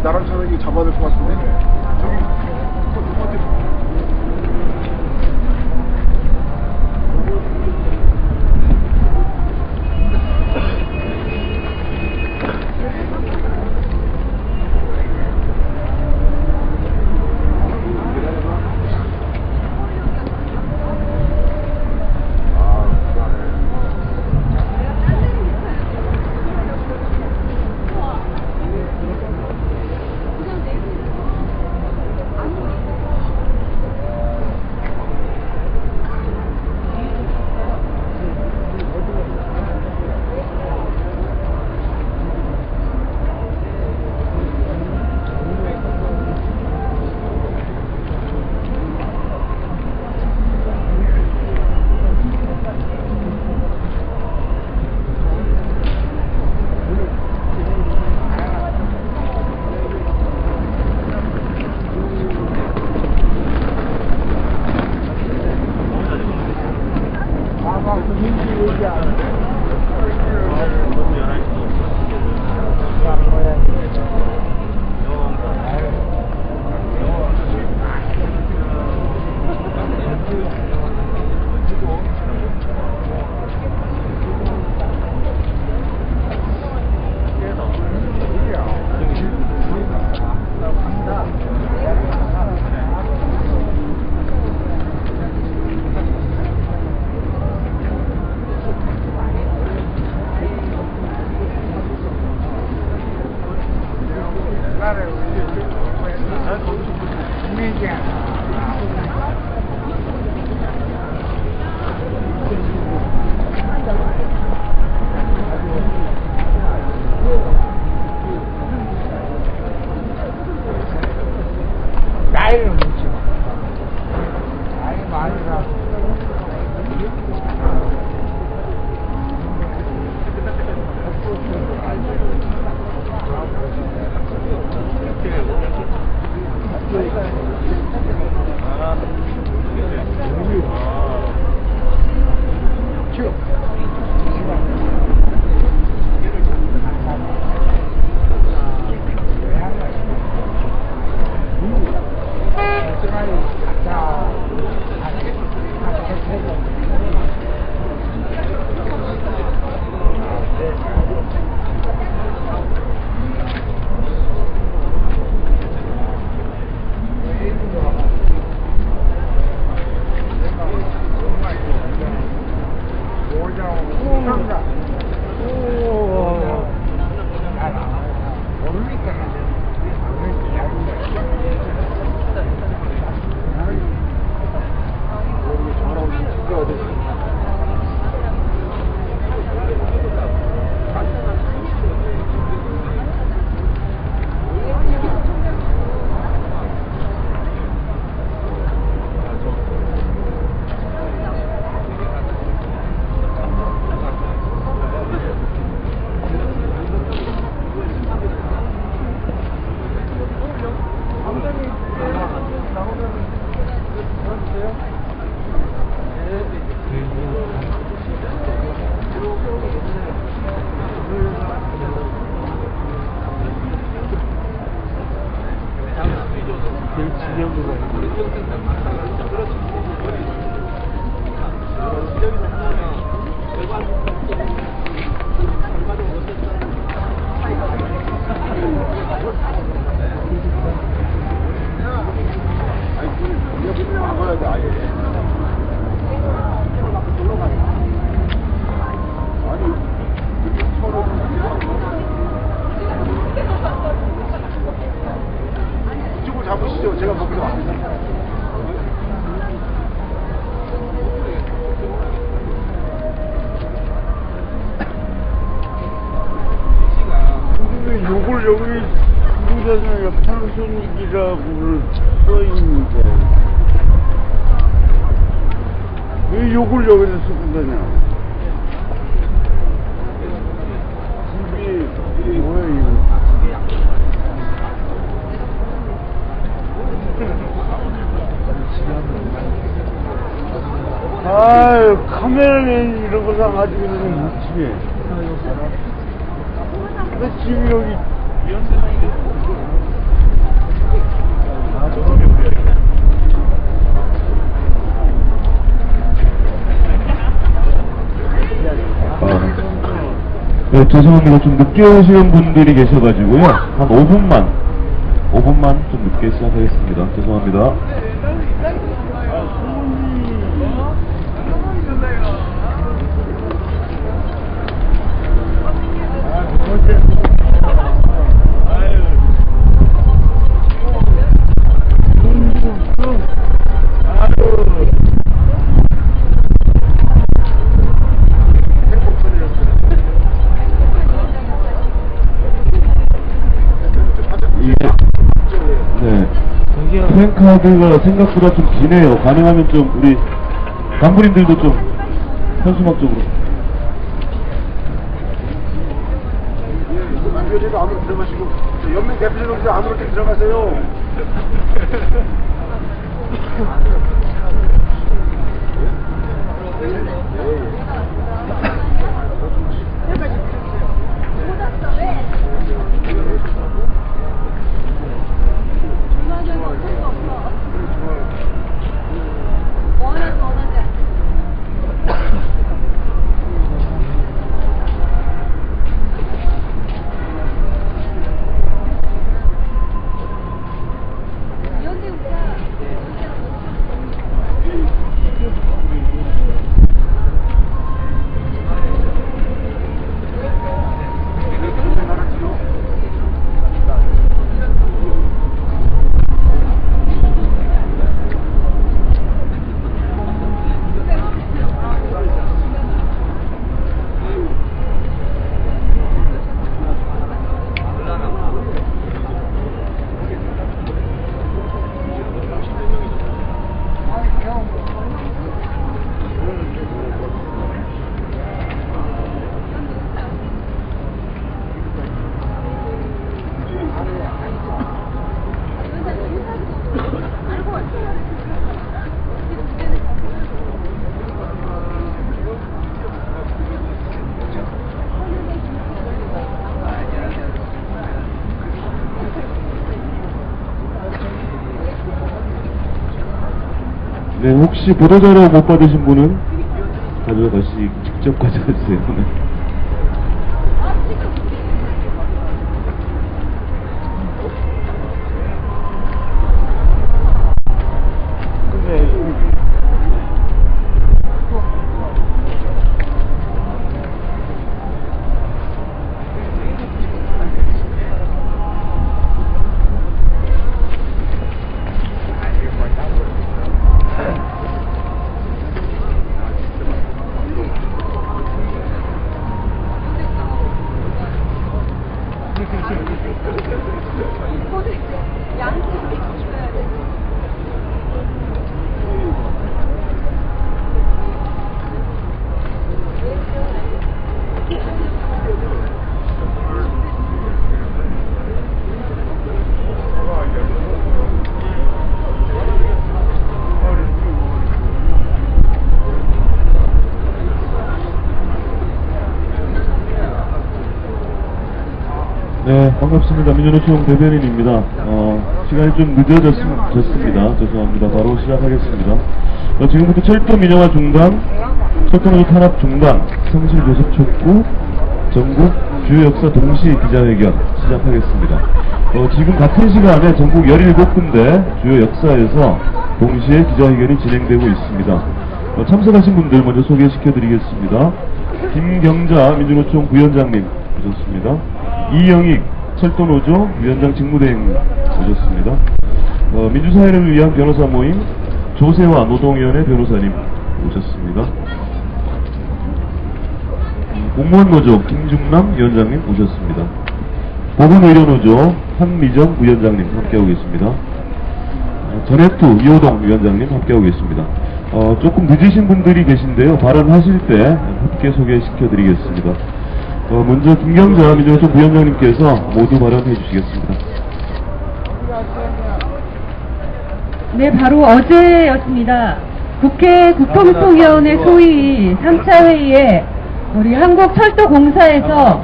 나랑 차라리 잡아야 될 것 같은데. 저기 누구한테 나이를 묻지 마. 나이 많으라고. 이쪽을 잡으시죠. 제가 먹기로 합니다. 근데 왜 요걸 여기 중국에서 판손익이라고 써있는데 왜 요걸 여기다 쓰고 다냐? 이게 뭐야 이거? 아유 카메라에 이런 거 사가지고 못 치게. 왜 집이 여기 네, 죄송합니다. 좀 늦게 오시는 분들이 계셔가지고요. 한 5분만 좀 늦게 시작하겠습니다. 죄송합니다. 프랭카드가 생각보다 좀 기네요. 가능하면 좀 우리 간부님들도 좀 현수막적으로. 남교제도 안으로 들어가시고 연맹 대표님도 안으로 좀 들어가세요. 네, 혹시 보도자료 못 받으신 분은 직접 가져가주세요. 네. 네, 반갑습니다. 민주노총 대변인입니다. 시간이 좀 늦어졌습니다. 죄송합니다. 바로 시작하겠습니다. 지금부터 철도 민영화 중단, 철도노조 탄압 중단, 성실 교섭 촉구, 전국 주요 역사 동시 기자회견 시작하겠습니다. 지금 같은 시간에 전국 17군데 주요 역사에서 동시에 기자회견이 진행되고 있습니다. 참석하신 분들 먼저 소개시켜드리겠습니다. 김경자 민주노총 부위원장님 오셨습니다. 이영익 철도노조 위원장 직무대행 오셨습니다. 민주사회를 위한 변호사 모임 조세화 노동위원회 변호사님 오셨습니다. 공무원노조 김중남 위원장님 오셨습니다. 보건의료노조 한미정 부위원장님 함께하고 계십니다. 전해투 이호동 위원장님 함께하고 계십니다. 조금 늦으신 분들이 계신데요. 발언하실 때 함께 소개시켜드리겠습니다. 먼저 김경자 민주노총 부위원장님께서 모두 발언해 주시겠습니다. 네, 바로 어제였습니다. 국회 국토교통위원회 소위 3차 회의에 우리 한국철도공사에서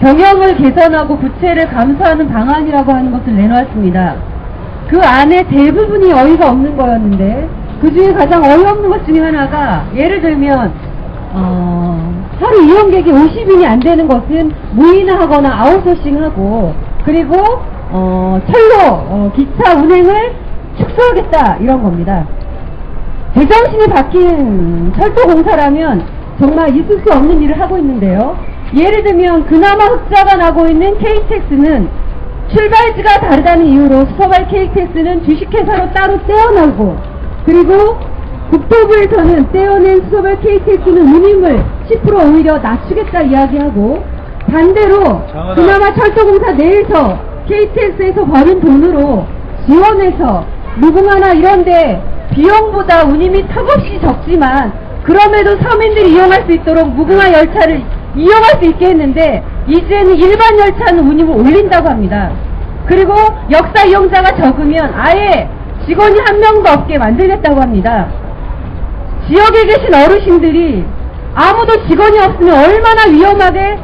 경영을 개선하고 부채를 감수하는 방안이라고 하는 것을 내놓았습니다. 그 안에 대부분이 어이가 없는 거였는데 그 중에 가장 어이없는 것 중에 하나가 예를 들면 하루 이용객이 50인이 안 되는 것은 무인화하거나 아웃소싱하고, 그리고 철로 기차 운행을 축소하겠다 이런 겁니다. 제정신이 바뀐 철도공사라면 정말 있을 수 없는 일을 하고 있는데요. 예를 들면 그나마 흑자가 나고 있는 KTX는 출발지가 다르다는 이유로 수서발 KTX는 주식회사로 따로 떼어나고, 그리고 국토부에서는 떼어낸 수서발 KTX는 운임을 10% 오히려 낮추겠다 이야기하고, 반대로 그나마 철도공사 내에서 KTX에서 버는 돈으로 지원해서 무궁화나 이런데 비용보다 운임이 턱없이 적지만 그럼에도 서민들이 이용할 수 있도록 무궁화 열차를 이용할 수 있게 했는데, 이제는 일반 열차는 운임을 올린다고 합니다. 그리고 역사 이용자가 적으면 아예 직원이 한 명도 없게 만들겠다고 합니다. 지역에 계신 어르신들이 아무도 직원이 없으면 얼마나 위험하게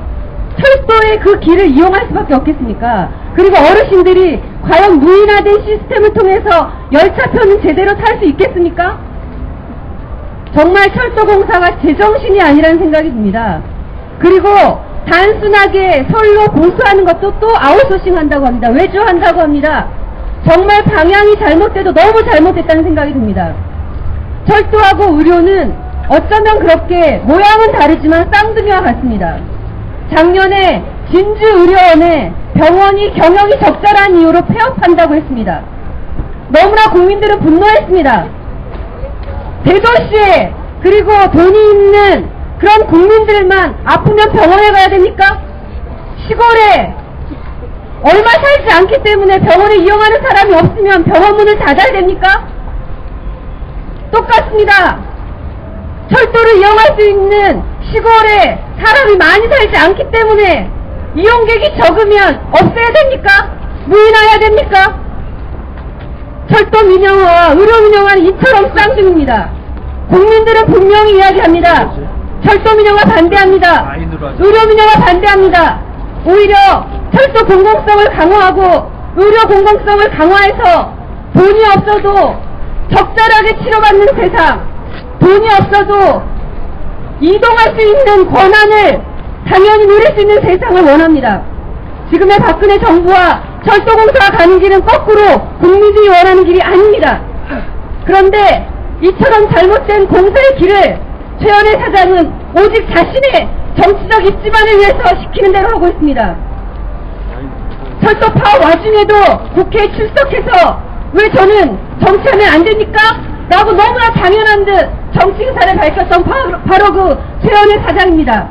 철도의 그 길을 이용할 수밖에 없겠습니까? 그리고 어르신들이 과연 무인화된 시스템을 통해서 열차표는 제대로 탈 수 있겠습니까? 정말 철도공사가 제정신이 아니라는 생각이 듭니다. 그리고 단순하게 서울로 공수하는 것도 또 아웃소싱 한다고 합니다. 외주한다고 합니다. 정말 방향이 잘못돼도 너무 잘못됐다는 생각이 듭니다. 철도하고 의료는 어쩌면 그렇게 모양은 다르지만 쌍둥이와 같습니다. 작년에 진주의료원에 병원이 경영이 적절한 이유로 폐업한다고 했습니다. 너무나 국민들은 분노했습니다. 대도시에 그리고 돈이 있는 그런 국민들만 아프면 병원에 가야 됩니까? 시골에 얼마 살지 않기 때문에 병원을 이용하는 사람이 없으면 병원 문을 닫아야 됩니까? 똑같습니다. 철도를 이용할 수 있는 시골에 사람이 많이 살지 않기 때문에 이용객이 적으면 없애야 됩니까? 무인화해야 됩니까? 철도 민영화와 의료 민영화는 이처럼 쌍둥이입니다. 국민들은 분명히 이야기합니다. 철도 민영화 반대합니다. 의료 민영화 반대합니다. 오히려 철도 공공성을 강화하고 의료 공공성을 강화해서 돈이 없어도 적절하게 치료받는 세상, 돈이 없어도 이동할 수 있는 권한을 당연히 누릴 수 있는 세상을 원합니다. 지금의 박근혜 정부와 철도공사가 가는 길은 거꾸로 국민들이 원하는 길이 아닙니다. 그런데 이처럼 잘못된 공사의 길을 최현혜 사장은 오직 자신의 정치적 입지만을 위해서 시키는 대로 하고 있습니다. 철도 파업 와중에도 국회에 출석해서 왜 저는 정치하면 안 됩니까? 라고 너무나 당연한 듯 정치 의사를 밝혔던 바로 그 최현혜 사장입니다.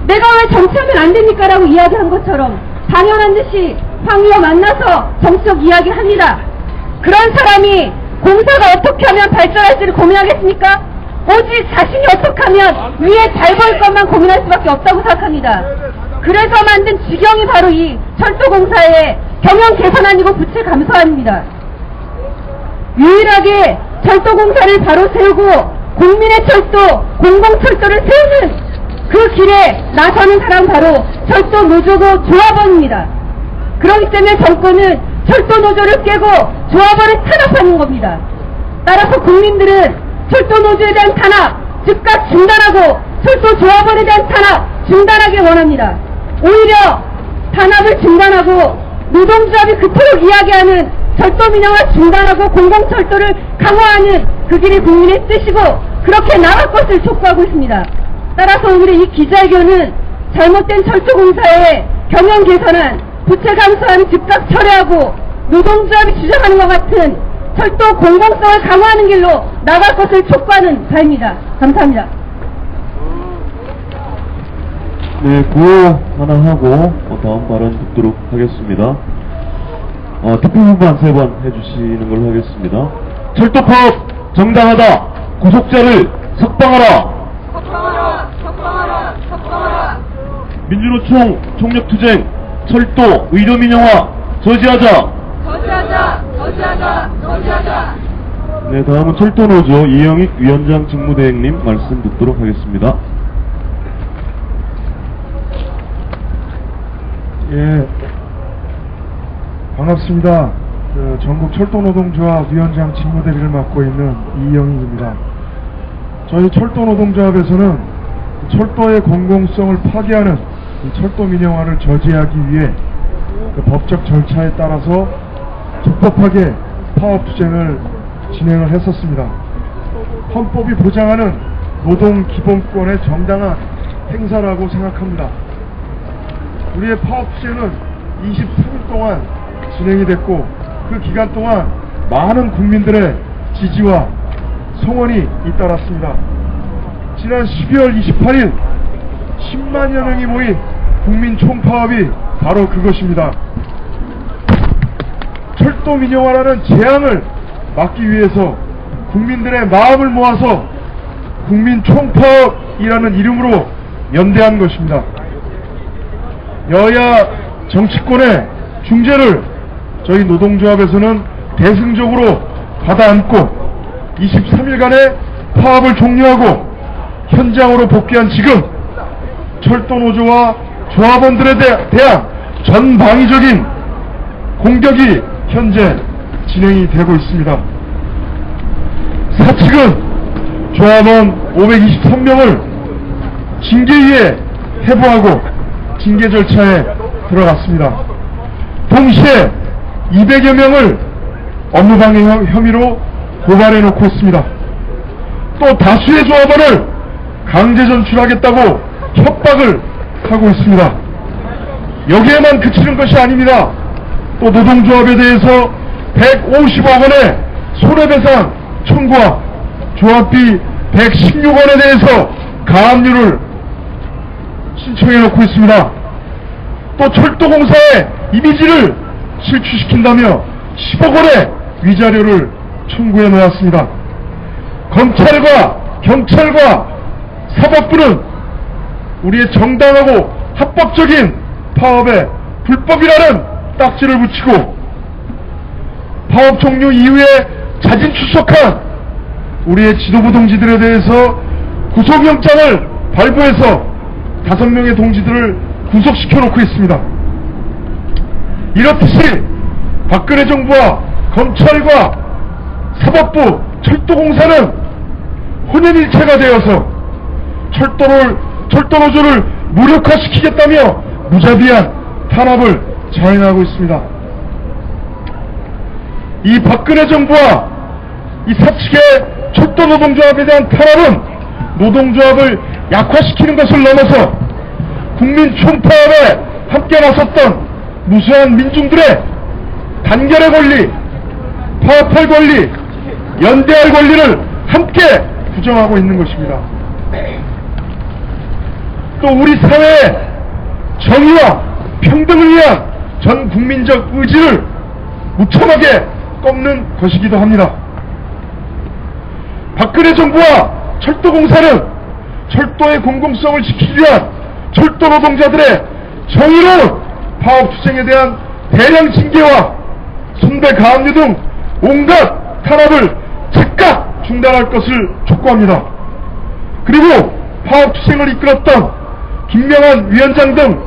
내가 왜 정치하면 안 됩니까? 라고 이야기한 것처럼 당연한 듯이 황 의원 만나서 정치적 이야기를 합니다. 그런 사람이 공사가 어떻게 하면 발전할지를 고민하겠습니까? 오직 자신이 어떻게 하면 위에 잘 보일 것만 고민할 수밖에 없다고 생각합니다. 그래서 만든 지경이 바로 이 철도공사의 경영 개선안이고 부채 감소안입니다. 유일하게 철도공사를 바로 세우고 국민의 철도, 공공철도를 세우는 그 길에 나서는 사람은 바로 철도 노조고 조합원입니다. 그렇기 때문에 정권은 철도 노조를 깨고 조합원을 탄압하는 겁니다. 따라서 국민들은 철도 노조에 대한 탄압 즉각 중단하고 철도 조합원에 대한 탄압 중단하길 원합니다. 오히려 탄압을 중단하고 노동조합이 그토록 이야기하는 철도 민영화 중단하고 공공철도를 강화하는 그 길이 국민의 뜻이고 그렇게 나갈 것을 촉구하고 있습니다. 따라서 오늘의 이 기자회견은 잘못된 철도공사의 경영 개선안, 부채 감소안 즉각 철회하고 노동조합이 주장하는 것 같은 철도 공공성을 강화하는 길로 나갈 것을 촉구하는 바입니다. 감사합니다. 네, 구호 하나 하고 다음 발언 듣도록 하겠습니다. 투표 후반 3번 해주시는 걸로 하겠습니다. 철도 파업 정당하다. 구속자를 석방하라. 석방하라! 석방하라! 석방하라! 민주노총 총력투쟁 철도 의료민영화 저지하자. 저지하자! 저지하자! 저지하자! 네, 다음은 철도노조 이영익 위원장 직무대행님 말씀 듣도록 하겠습니다. 예, 반갑습니다. 전국 철도노동조합 위원장 직무대리를 맡고 있는 이영익입니다. 저희 철도노동조합에서는 철도의 공공성을 파괴하는 이 철도 민영화를 저지하기 위해 그 법적 절차에 따라서 적법하게 파업투쟁을 진행을 했었습니다. 헌법이 보장하는 노동기본권의 정당한 행사라고 생각합니다. 우리의 파업투쟁은 23일 동안 진행이 됐고 그 기간 동안 많은 국민들의 지지와 성원이 잇따랐습니다. 지난 12월 28일 10만여 명이 모인 국민 총파업이 바로 그것입니다. 철도 민영화라는 재앙을 막기 위해서 국민들의 마음을 모아서 국민 총파업이라는 이름으로 연대한 것입니다. 여야 정치권의 중재를 저희 노동조합에서는 대승적으로 받아안고 23일간의 파업을 종료하고 현장으로 복귀한 지금 철도노조와 조합원들에 대한 전방위적인 공격이 현재 진행이 되고 있습니다. 사측은 조합원 523명을 징계위에 회부하고 징계 절차에 들어갔습니다. 동시에 200여 명을 업무방해 혐의로 고발해 놓고 있습니다. 또 다수의 조합원을 강제 전출하겠다고 협박을 하고 있습니다. 여기에만 그치는 것이 아닙니다. 또 노동조합에 대해서 150억 원의 손해배상 청구와 조합비 116원에 대해서 가압류를 신청해 놓고 있습니다. 또 철도공사의 이미지를 실추시킨다며 10억 원의 위자료를 청구해 놓았습니다. 검찰과 경찰과 사법부는 우리의 정당하고 합법적인 파업에 불법이라는 딱지를 붙이고 파업 종료 이후에 자진 출석한 우리의 지도부 동지들에 대해서 구속영장을 발부해서 5명의 동지들을 구속시켜 놓고 있습니다. 이렇듯이 박근혜 정부와 검찰과 사법부, 철도공사는 혼연일체가 되어서 철도노조를 무력화시키겠다며 무자비한 탄압을 자행하고 있습니다. 이 박근혜 정부와 이 사측의 철도노동조합에 대한 탄압은 노동조합을 약화시키는 것을 넘어서 국민 총파업에 함께 나섰던 무수한 민중들의 단결의 권리, 파업할 권리, 연대할 권리를 함께 부정하고 있는 것입니다. 또 우리 사회의 정의와 평등을 위한 전 국민적 의지를 무참하게 꺾는 것이기도 합니다. 박근혜 정부와 철도공사는 철도의 공공성을 지키기 위한 철도 노동자들의 정의로운 파업투쟁에 대한 대량 징계와 손배 가압류 등 온갖 탄압을 즉각 중단할 것을 촉구합니다. 그리고 파업투쟁을 이끌었던 김명한 위원장 등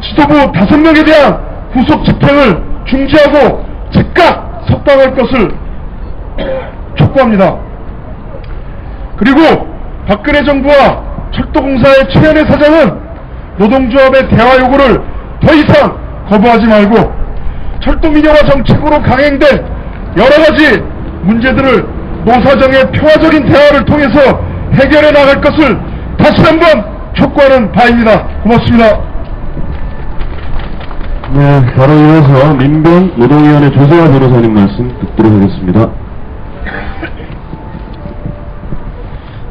지도부 5명에 대한 구속 집행을 중지하고 즉각 석방할 것을 촉구합니다. 그리고 박근혜 정부와 철도공사의 최현혜 사장은 노동조합의 대화 요구를 더 이상 거부하지 말고 철도민영화 정책으로 강행된 여러가지 문제들을 노사정의 평화적인 대화를 통해서 해결해 나갈 것을 다시 한번 촉구하는 바입니다. 고맙습니다. 네, 바로 이어서 민변 노동위원회 조세화 변호사님 말씀 듣도록 하겠습니다.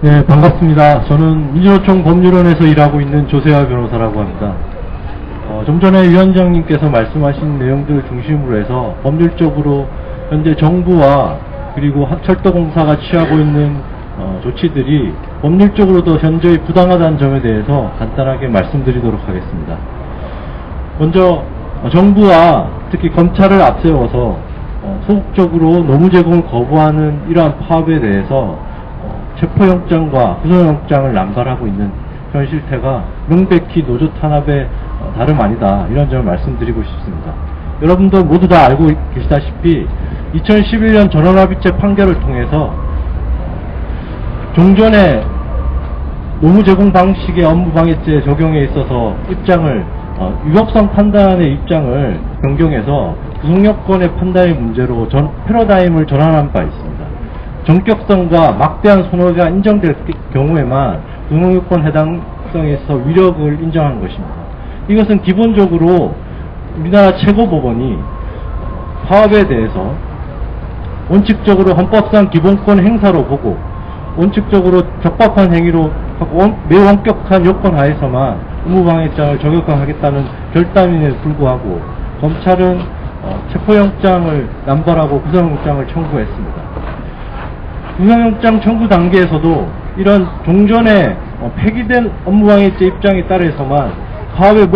네, 반갑습니다. 저는 민주노총 법률원에서 일하고 있는 조세화 변호사라고 합니다. 좀 전에 위원장님께서 말씀하신 내용들을 중심으로 해서 법률적으로 현재 정부와 그리고 철도공사가 취하고 있는 조치들이 법률적으로도 현저히 부당하다는 점에 대해서 간단하게 말씀드리도록 하겠습니다. 먼저 정부와 특히 검찰을 앞세워서 소극적으로 노무 제공을 거부하는 이러한 파업에 대해서 체포영장과 구속영장을 남발하고 있는 현 실태가 명백히 노조 탄압의 다름 아니다, 이런 점을 말씀드리고 싶습니다. 여러분도 모두 다 알고 계시다시피 2011년 전원합의체 판결을 통해서 종전에 노무 제공 방식의 업무방해죄 적용에 있어서 입장을 위법성 판단의 입장을 변경해서 구속요건의 판단의 문제로 패러다임을 전환한 바 있습니다. 전격성과 막대한 손해가 인정될 경우에만 구속요건 해당성에서 위력을 인정한 것입니다. 이것은 기본적으로 우리나라 최고법원이 파업에 대해서 원칙적으로 헌법상 기본권 행사로 보고 원칙적으로 적법한 행위로 하고 매우 엄격한 요건 하에서만 업무방해죄를 적용하겠다는 결단임에도 불구하고 검찰은 체포영장을 남발하고 구속영장을 청구했습니다. 구속영장 청구 단계에서도 이런 종전에 폐기된 업무방해죄 입장에 따라서만 파업의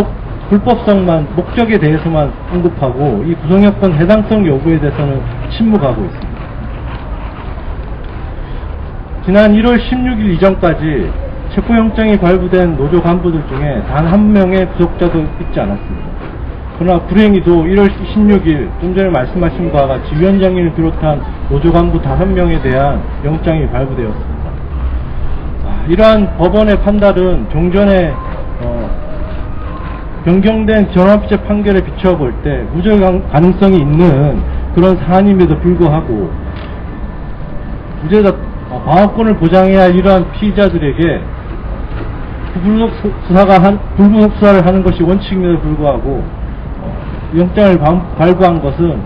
불법성만 목적에 대해서만 언급하고 이 구속요건 해당성 여부에 대해서는 침묵하고 있습니다. 지난 1월 16일 이전까지 체포영장이 발부된 노조 간부들 중에 단 한 명의 구속자도 있지 않았습니다. 그러나 불행히도 1월 16일 좀 전에 말씀하신 바와 같이 위원장님을 비롯한 노조 간부 5명에 대한 영장이 발부되었습니다. 이러한 법원의 판단은 종전에 변경된 전원합의체 판결에 비춰볼 때 무죄 가능성이 있는 그런 사안임에도 불구하고 방어권을 보장해야 할 이러한 피의자들에게 불구속 수사를 하는 것이 원칙임에도 불구하고 영장을 발부한 것은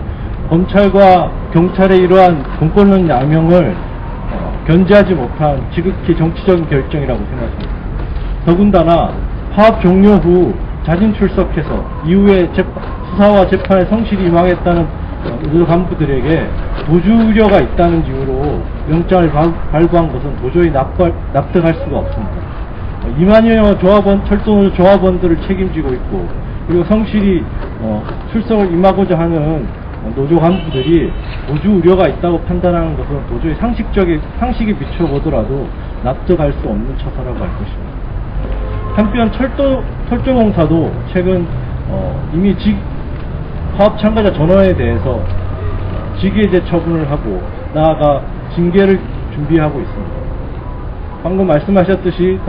검찰과 경찰의 이러한 공권력 양형을 견제하지 못한 지극히 정치적인 결정이라고 생각합니다. 더군다나 파업 종료 후 자진 출석해서 이후에 수사와 재판에 성실히 임하겠다는 노조 간부들에게 도주 우려가 있다는 이유로 영장을 발부한 것은 도저히 납득할 수가 없습니다. 2만여 철도노조 조합원들을 책임지고 있고 그리고 성실히 출석을 임하고자 하는 노조 간부들이 도주 우려가 있다고 판단하는 것은 도저히 상식에 비춰보더라도 납득할 수 없는 처사라고 할 것입니다. 한편 철도공사도 최근 이미 파업 참가자 전원에 대해서 직위해제 처분을 하고 나아가 징계를 준비하고 있습니다. 방금 말씀하셨듯이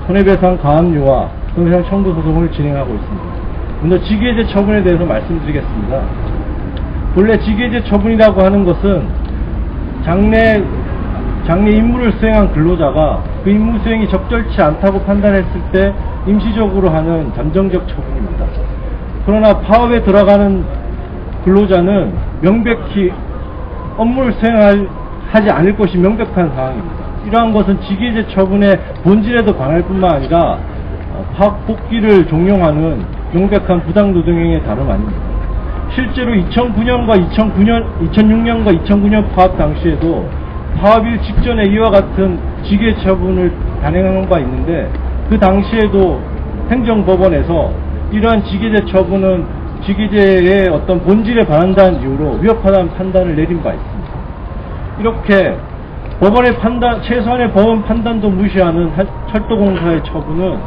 손해배상 가압류와 손해배상 청구 소송을 진행하고 있습니다. 먼저 직위해제 처분에 대해서 말씀드리겠습니다. 본래 직위해제 처분이라고 하는 것은 장래 임무를 수행한 근로자가 그 임무 수행이 적절치 않다고 판단했을 때 임시적으로 하는 잠정적 처분입니다. 그러나 파업에 들어가는 근로자는 명백히 업무를 수행하지 않을 것이 명백한 상황입니다. 이러한 것은 직위해제 처분의 본질에도 관할 뿐만 아니라 파업 복귀를 종용하는 명백한 부당노동행위의 다름 아닙니다. 실제로 2006년과 2009년 파업 당시에도 파업일 직전에 이와 같은 직위해제 처분을 단행한 바 있는데 그 당시에도 행정법원에서 이러한 직위해제 처분은 직위해제의 어떤 본질에 반한다는 이유로 위협하다는 판단을 내린 바 있습니다. 이렇게 법원의 판단, 최소한의 법원 판단도 무시하는 철도공사의 처분은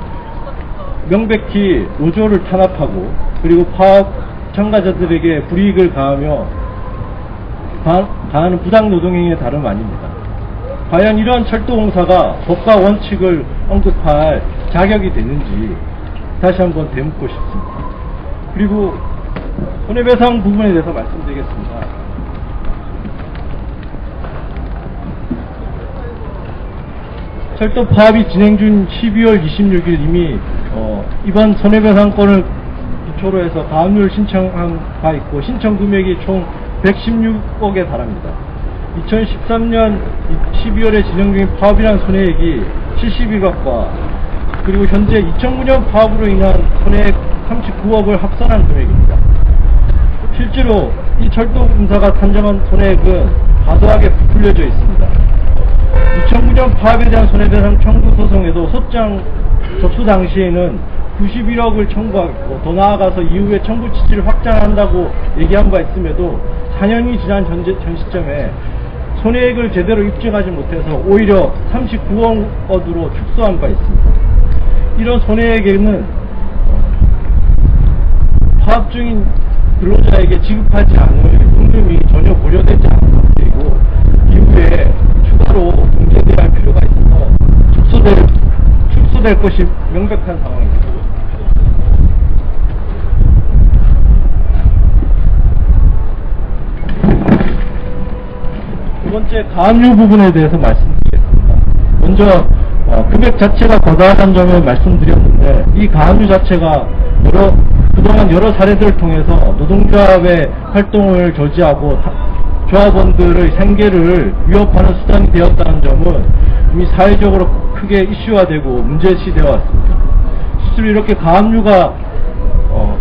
명백히 노조를 탄압하고 그리고 파업 참가자들에게 불이익을 가하는 부당노동행위의 다름 아닙니다. 과연 이러한 철도공사가 법과 원칙을 언급할 자격이 되는지 다시 한번 되묻고 싶습니다. 그리고 손해배상 부분에 대해서 말씀드리겠습니다. 철도 파업이 진행 중 12월 26일 이미 이번 손해배상권을 기초로 해서 가압류를 신청한 바 있고 신청 금액이 총 116억에 달합니다. 2013년 12월에 진행 중인 파업이라는 손해액이 72억과 그리고 현재 2009년 파업으로 인한 손해액 39억을 합산한 금액입니다. 실제로 이 철도공사가 산정한 손해액은 과도하게 부풀려져 있습니다. 2009년 파업에 대한 손해배상 청구 소송에도 소장 접수 당시에는 91억을 청구하고 더 나아가서 이후에 청구 취지를 확장한다고 얘기한 바 있음에도 4년이 지난 전 시점에 손해액을 제대로 입증하지 못해서 오히려 39억 원으로 축소한 바 있습니다. 이런 손해액에는 파업 중인 근로자에게 지급하지 않을 임금이 전혀 고려되지 않고 그리고 이후에 추가로 공제돼야 할 필요가 있어서 축소될 요구될 것이 명백한 상황입니다. 두 번째, 가압류 부분에 대해서 말씀드리겠습니다. 먼저 금액 자체가 거다한 점을 말씀드렸는데, 이 가압류 자체가 그동안 여러 사례들을 통해서 노동조합의 활동을 저지하고 조합원들의 생계를 위협하는 수단이 되었다는 점은 이미 사회적으로 크게 이슈화되고 문제시되어 왔습니다. 실제로 이렇게 가압류가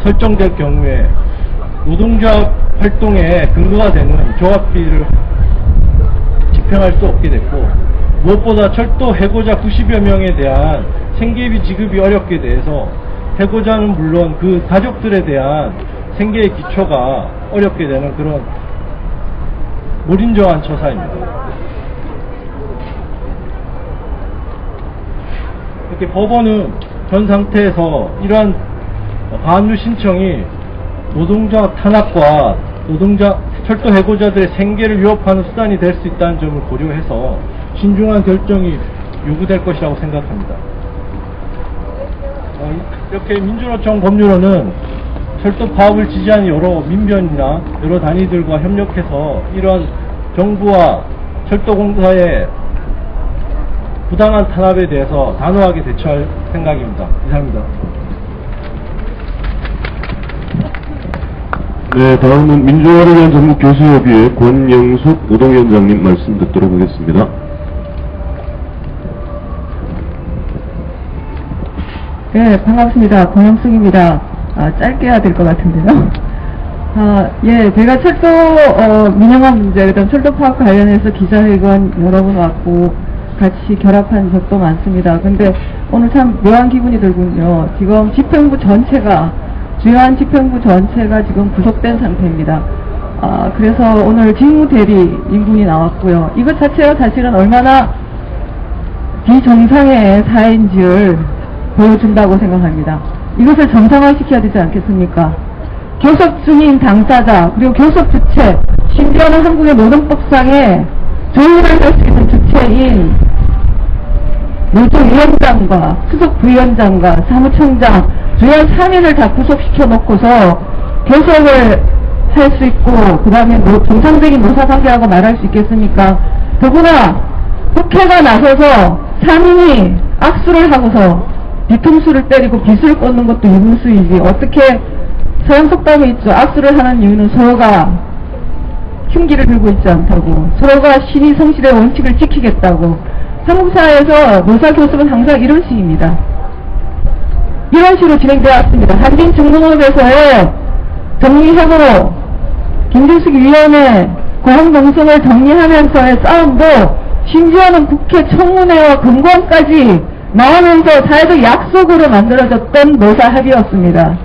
설정될 경우에 노동조합 활동의 근거가 되는 조합비를 집행할 수 없게 됐고, 무엇보다 철도 해고자 90여 명에 대한 생계비 지급이 어렵게 돼서 해고자는 물론 그 가족들에 대한 생계의 기초가 어렵게 되는 그런 무린정한 처사입니다. 이렇게 법원은 현 상태에서 이러한 가압류 신청이 노동자 탄압과 철도 해고자들의 생계를 위협하는 수단이 될 수 있다는 점을 고려해서 신중한 결정이 요구될 것이라고 생각합니다. 이렇게 민주노총 법률원은 철도 파업을 지지하는 여러 민변이나 여러 단위들과 협력해서 이러한 정부와 철도공사의 부당한 탄압에 대해서 단호하게 대처할 생각입니다. 이상입니다. 네, 다음은 민주화를 위한 전국교수협의회 권영숙 노동위원장님 말씀 듣도록 하겠습니다. 네, 반갑습니다. 권영숙입니다. 짧게 해야 될 것 같은데요. 예, 제가 철도 민영화 문제, 그다음 철도 파업 관련해서 기자회견 여러 번 왔고 같이 결합한 적도 많습니다. 근데 오늘 참 묘한 기분이 들군요. 지금 집행부 전체가, 주요한 집행부 전체가 지금 구속된 상태입니다. 그래서 오늘 직무대리 인분이 나왔고요. 이것 자체가 사실은 얼마나 비정상의 사회인지를 보여준다고 생각합니다. 이것을 정상화시켜야 되지 않겠습니까? 교섭 중인 당사자, 그리고 교섭 주체, 심지어는 한국의 노동법상에 조율을 할 수 있는 주체인 노조위원장과 수석 부위원장과 사무총장, 주요한 3인을 다 구속시켜 놓고서 교섭을 할 수 있고, 그 다음에 정상적인 노사관계라고 말할 수 있겠습니까? 더구나 국회가 나서서 3인이 악수를 하고서 뒤통수를 때리고 빗을 꽂는 것도 유분수이지, 어떻게 서양 속담에 있죠. 악수를 하는 이유는 서로가 흉기를 들고 있지 않다고, 서로가 신의 성실의 원칙을 지키겠다고. 한국 사회에서 노사교섭은 항상 이런 식입니다. 이런 식으로 진행되어 왔습니다. 한빈중공업에서의 정리해고로 김진숙 위원회 고용농성을 정리하면서의 싸움도 심지어는 국회 청문회와 금감까지 나오면서 사회적 약속으로 만들어졌던 노사 합의였습니다.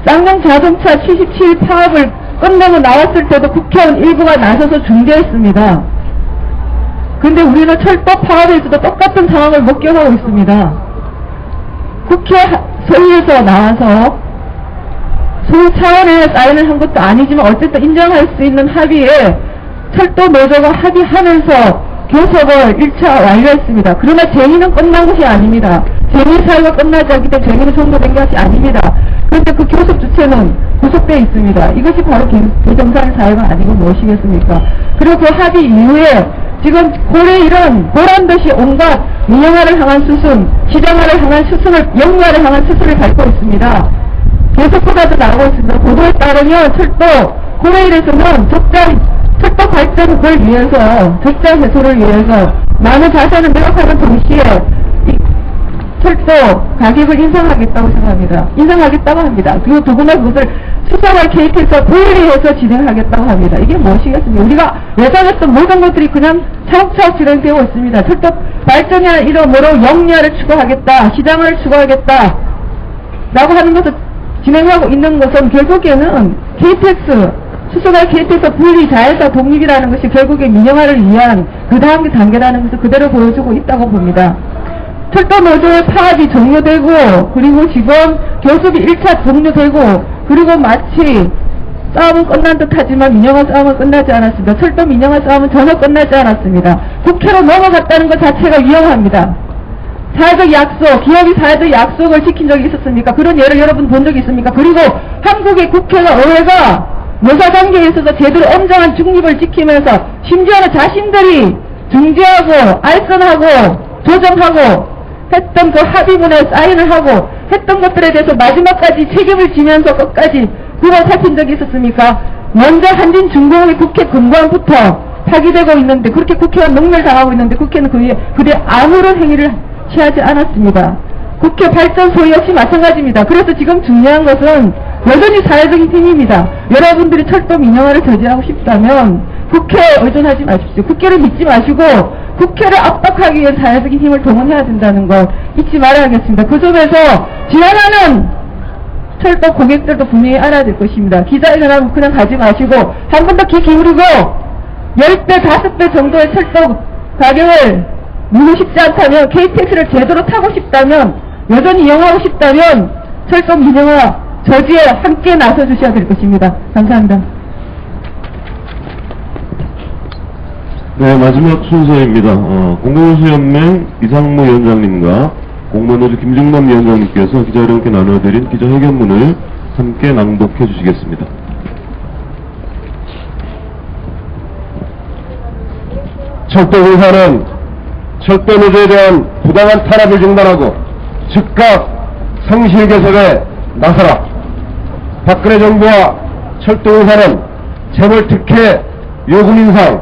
쌍용 자동차 77 파업을 끝내고 나왔을 때도 국회의원 일부가 나서서 중재했습니다. 근데 우리는 철도 파업에서도 똑같은 상황을 목격하고 있습니다. 국회 소위에서 나와서 소위 차원의 사인을 한 것도 아니지만 어쨌든 인정할 수 있는 합의에 철도 노조가 합의하면서 교섭을 1차 완료했습니다. 그러나 쟁의는 끝난 것이 아닙니다. 쟁의 사유가 끝나지 않기 때문에 쟁의는 종료된 것이 아닙니다. 그런데 그 교섭 주체는 구속되어 있습니다. 이것이 바로 비정상 사회가 아니고 무엇이겠습니까? 그리고 그 합의 이후에 지금 고래 이런 보란듯이 온갖 민영화를 향한 수순, 시장화를 향한 수순을, 영리화를 향한 수순을 밟고 있습니다. 계속보다도 나오고 있습니다. 보도에 따르면 고래일에서는 철도 발전을 위해서, 적자 해소를 위해서 많은 자산을 매각하는 동시에 철도 가격을 인상하겠다고 생각합니다. 인상하겠다고 합니다. 그리고 더구나 그것을 수사와 KT에서 분리해서 진행하겠다고 합니다. 이게 무엇이겠습니까? 우리가 예상했던 모든 것들이 그냥 차곡차곡 진행되고 있습니다. 철도 발전이나 이러므로 영리화를 추구하겠다, 시장을 추구하겠다 라고 하는 것을 진행하고 있는 것은 결국에는 KTX, 수소가 KT에서 분리, 자회사 독립이라는 것이 결국에 민영화를 위한 그 다음 단계라는 것을 그대로 보여주고 있다고 봅니다. 철도 노조의 파업이 종료되고, 그리고 지금 교섭이 1차 종료되고, 그리고 마치 싸움은 끝난 듯 하지만 민영화 싸움은 끝나지 않았습니다. 철도 민영화 싸움은 전혀 끝나지 않았습니다. 국회로 넘어갔다는 것 자체가 위험합니다. 사회적 약속, 기업이 사회적 약속을 지킨 적이 있었습니까? 그런 예를 여러분 본 적이 있습니까? 그리고 한국의 국회가, 의회가 노사관계에 있어서 제대로 엄정한 중립을 지키면서 심지어는 자신들이 중재하고 알선하고 조정하고 했던 그 합의문에 사인을 하고 했던 것들에 대해서 마지막까지 책임을 지면서 끝까지 그걸 살핀 적이 있었습니까? 먼저 한진중공의 국회 근거안부터 파기되고 있는데, 그렇게 국회가 농멸당하고 있는데 국회는 그에 아무런 행위를 취하지 않았습니다. 국회 발전소 역시 마찬가지입니다. 그래서 지금 중요한 것은 여전히 사회적인 힘입니다. 여러분들이 철도 민영화를 저지하고 싶다면 국회에 의존하지 마십시오. 국회를 믿지 마시고 국회를 압박하기 위해 사회적인 힘을 동원해야 된다는 걸 잊지 말아야겠습니다. 그 점에서 지나가는 철도 고객들도 분명히 알아야 될 것입니다. 기자회견하고 그냥 가지 마시고 한 번 더 귀 기울이고 10배, 5배 정도의 철도 가격을 누고 싶지 않다면, KTX를 제대로 타고 싶다면, 여전히 이용하고 싶다면 철도 민영화 저지에 함께 나서 주셔야 될 것입니다. 감사합니다. 네, 마지막 순서입니다. 공공노조연맹 이상무 위원장님과 공무원노조 김중남 위원장님께서 기자여러분께 나눠드린 기자회견문을 함께 낭독해 주시겠습니다. 철도공사는 철도노조에 대한 부당한 탄압을 중단하고 즉각 성실 개선에 나서라. 박근혜 정부와 철도공사는 재벌특혜 요금 인상,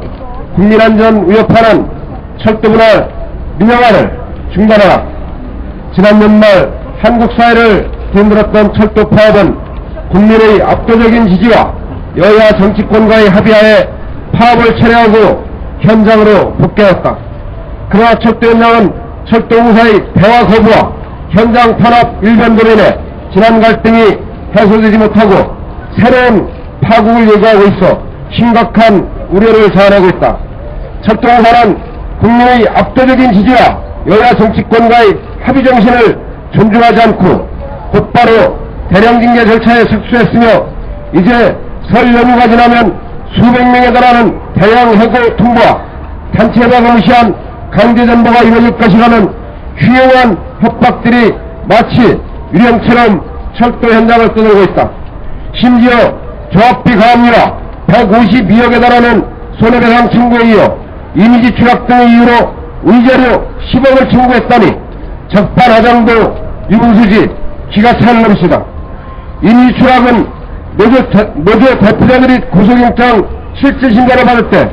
국민안전 위협하는 철도분할 민영화를 중단하라. 지난 연말 한국 사회를 뒤흔들었던 철도 파업은 국민의 압도적인 지지와 여야 정치권과의 합의하에 파업을 철회하고 현장으로 복귀하였다. 그러나 철도 현장은 철도공사의 대화 거부와 현장 탄압 일변도로 인해 지난 갈등이 해소되지 못하고 새로운 파국을 예고하고 있어 심각한 우려를 자아내고 있다. 철도공사는 국민의 압도적인 지지와 여야 정치권과의 합의 정신을 존중하지 않고 곧바로 대량징계 절차에 착수했으며 이제 설 연휴가 지나면 수백 명에 달하는 대량 해고 통보와 단체 해방을 무시한 강제전보가 이루어질 것이라는 흉흉한 협박들이 마치 유령처럼 철도 현장을 떠돌고 있다. 심지어 조합비 가압류와 152억에 달하는 손해배상 청구에 이어 이미지 추락 등의 이유로 의제료 10억을 청구했다니 적반하장도 유분수지 기가 차는 것이다. 이미지 추락은 노조 대표자들이 구속영장 실질 심사를 받을 때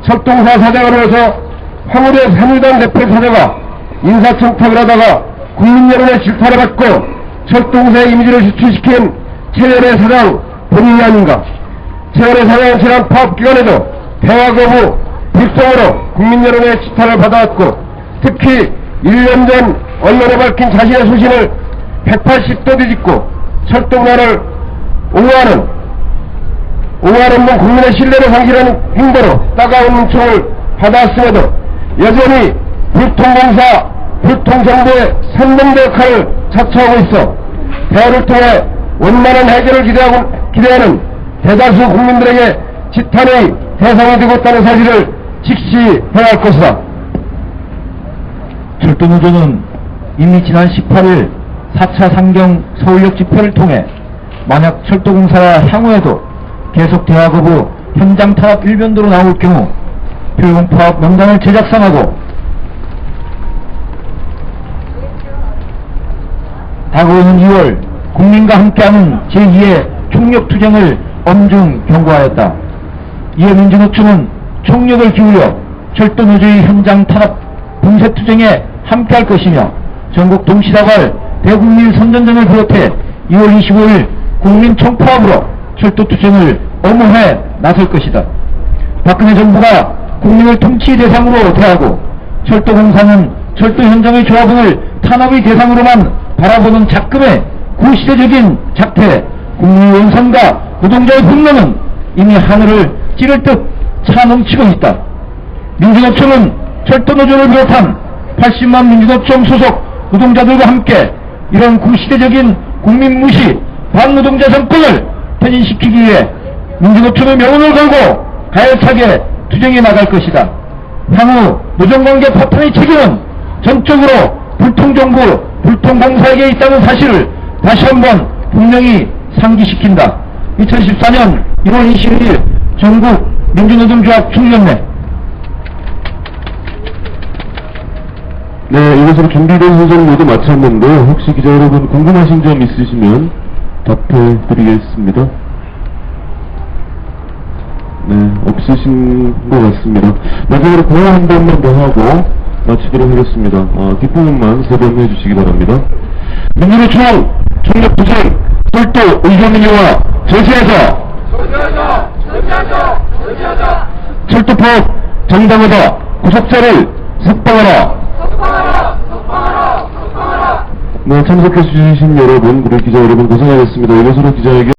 철도공사 사장으로서 황우대 새누리당 대표 사자가 인사청탁을 하다가 국민 여론의 질타를 받고 철도공사의 이미지를 유출시킨 최연의 사장 본인이 아닌가. 최연의 사장은 지난 파업 기간에도 대화 거부, 불성으로 국민 여론의 질타를 받아왔고 특히 1년 전 언론에 밝힌 자신의 소신을 180도 뒤집고 철도공사를 옹호하는 분 국민의 신뢰를 상실하는 행보로 따가운 은총을 받아왔음에도 여전히 불통공사, 불통정부의 선동대 역할을 자처하고 있어 대화를 통해 원만한 해결을 기대하는 대다수 국민들에게 지탄의 대상이 되고 있다는 사실을 직시해야 할 것이다. 철도노조는 이미 지난 18일 4차 상경 서울역 집회를 통해 만약 철도공사와 향후에도 계속 대화 거부, 현장 탄압 일변도로 나올 경우 표용 파업 명단을 제작성하고 다가오는 2월 국민과 함께하는 제2의 총력투쟁을 엄중 경고하였다. 이에 민주노총은 총력을 기울여 철도노조의 현장 탄압 봉쇄투쟁에 함께할 것이며 전국 동시다발 대국민 선전전을 비롯해 2월 25일 국민 총파업으로 철도투쟁을 엄호해 나설 것이다. 박근혜 정부가 국민을 통치 대상으로 대하고 철도공사는 철도 현장의 조합원을 탄압의 대상으로만 바라보는 작금의 구시대적인 작태, 국민의 원성과 노동자의 분노는 이미 하늘을 찌를 듯 차넘치고 있다. 민주노총은 철도노조를 비롯한 80만 민주노총 소속 노동자들과 함께 이런 구시대적인 국민무시 반노동자 정권을 퇴진시키기 위해 민주노총의 명운을 걸고 가열차게 투쟁해 나갈 것이다. 향후 노정관계 파탄의 책임은 전적으로 불통정부, 불통공사에게 있다는 사실을 다시 한번 분명히 상기시킨다. 2014년 1월 21일 전국 민주노동조합 총연내. 네, 이것으로 준비된 순서는 모두 마쳤는데 혹시 기자 여러분 궁금하신 점 있으시면 답해드리겠습니다. 네, 없으신 것 같습니다. 마지막으로 고요 한 번만 더 하고 마치도록 하겠습니다. 뒷부분만 3번 해주시기 바랍니다. 민주노총 총력부장 철도 의견민주화 제시하자. 철도법 정당하다. 구속자를 석방하라. 네, 참석해주신 여러분, 그리고 기자 여러분 고생하셨습니다. 이것으로 기자회견